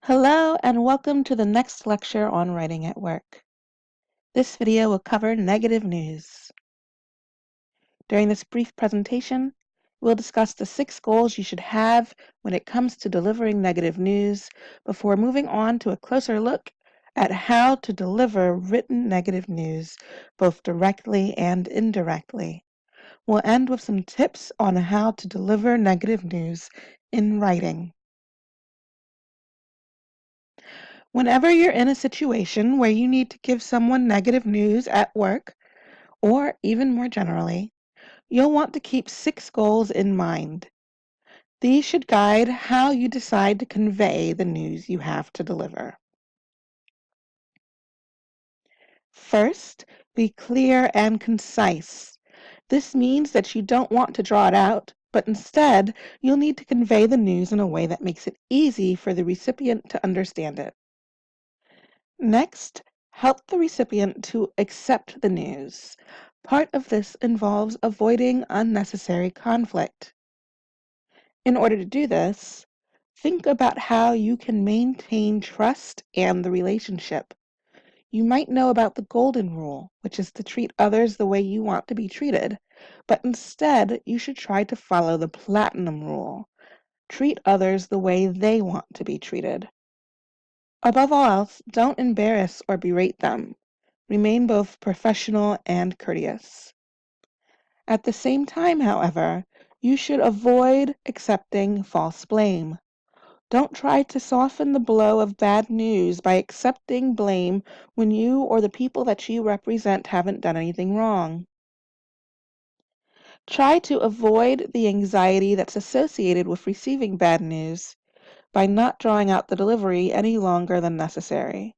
Hello and welcome to the next lecture on writing at work. This video will cover negative news. During this brief presentation, we'll discuss the 6 goals you should have when it comes to delivering negative news before moving on to a closer look at how to deliver written negative news, both directly and indirectly. We'll end with some tips on how to deliver negative news in writing. Whenever you're in a situation where you need to give someone negative news at work, or even more generally, you'll want to keep 6 goals in mind. These should guide how you decide to convey the news you have to deliver. First, be clear and concise. This means that you don't want to draw it out, but instead, you'll need to convey the news in a way that makes it easy for the recipient to understand it. Next, help the recipient to accept the news. Part of this involves avoiding unnecessary conflict. In order to do this, think about how you can maintain trust and the relationship. You might know about the golden rule, which is to treat others the way you want to be treated, but instead you should try to follow the platinum rule. Treat others the way they want to be treated. Above all else, don't embarrass or berate them. Remain both professional and courteous. At the same time, however, you should avoid accepting false blame. Don't try to soften the blow of bad news by accepting blame when you or the people that you represent haven't done anything wrong. Try to avoid the anxiety that's associated with receiving bad news by not drawing out the delivery any longer than necessary.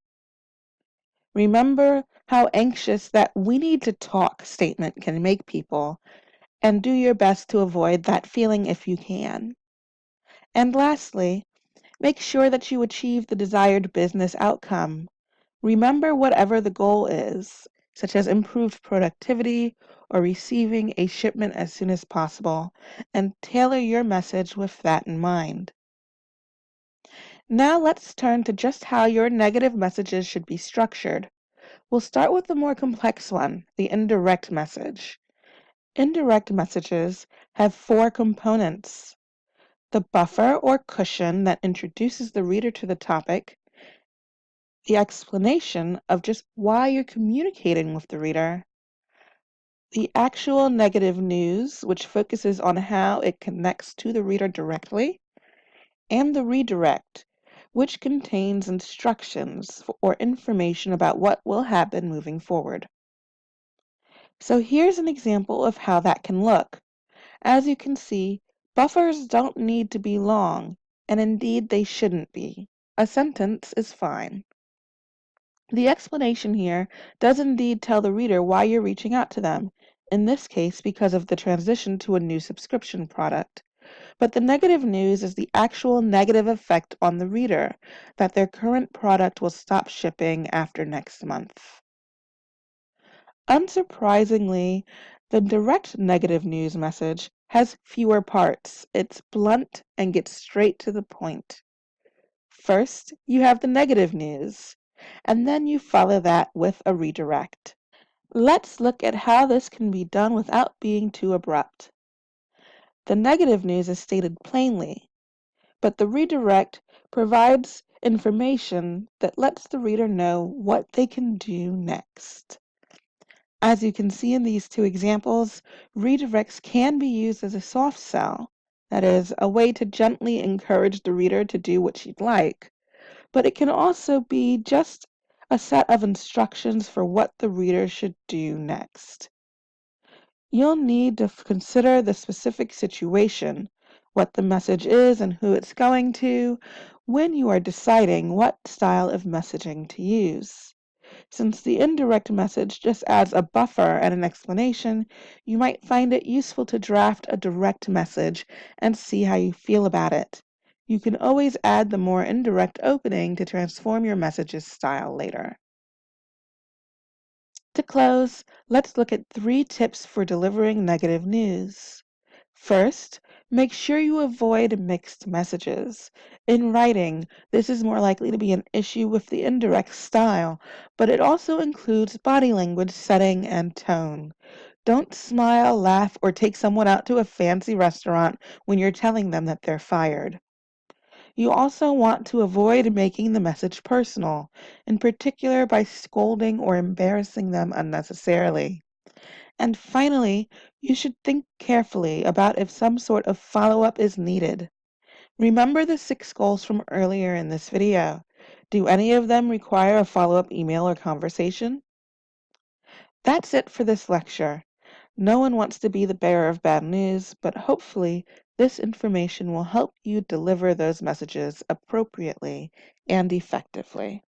Remember how anxious that "we need to talk" statement can make people, and do your best to avoid that feeling if you can. And lastly, make sure that you achieve the desired business outcome. Remember whatever the goal is, such as improved productivity or receiving a shipment as soon as possible, and tailor your message with that in mind. Now let's turn to just how your negative messages should be structured. We'll start with the more complex one, the indirect message. Indirect messages have 4 components: the buffer or cushion that introduces the reader to the topic, the explanation of just why you're communicating with the reader, the actual negative news, which focuses on how it connects to the reader directly, and the redirect, which contains instructions or information about what will happen moving forward. So here's an example of how that can look. As you can see, buffers don't need to be long, and indeed they shouldn't be. A sentence is fine. The explanation here does indeed tell the reader why you're reaching out to them, in this case because of the transition to a new subscription product. But the negative news is the actual negative effect on the reader, that their current product will stop shipping after next month. Unsurprisingly, the direct negative news message has fewer parts. It's blunt and gets straight to the point. First, you have the negative news, and then you follow that with a redirect. Let's look at how this can be done without being too abrupt. The negative news is stated plainly, but the redirect provides information that lets the reader know what they can do next. As you can see in these 2 examples, redirects can be used as a soft sell, that is, a way to gently encourage the reader to do what she'd like, but it can also be just a set of instructions for what the reader should do next. You'll need to consider the specific situation, what the message is and who it's going to, when you are deciding what style of messaging to use. Since the indirect message just adds a buffer and an explanation, you might find it useful to draft a direct message and see how you feel about it. You can always add the more indirect opening to transform your message's style later. To close, let's look at 3 tips for delivering negative news. First, Make sure you avoid mixed messages. In writing, this is more likely to be an issue with the indirect style, but it also includes body language, setting, and tone. Don't smile, laugh, or take someone out to a fancy restaurant when you're telling them that they're fired. You also want to avoid making the message personal, in particular by scolding or embarrassing them unnecessarily. And finally, you should think carefully about if some sort of follow-up is needed. Remember the 6 goals from earlier in this video. Do any of them require a follow-up email or conversation? That's it for this lecture. No one wants to be the bearer of bad news, but hopefully this information will help you deliver those messages appropriately and effectively.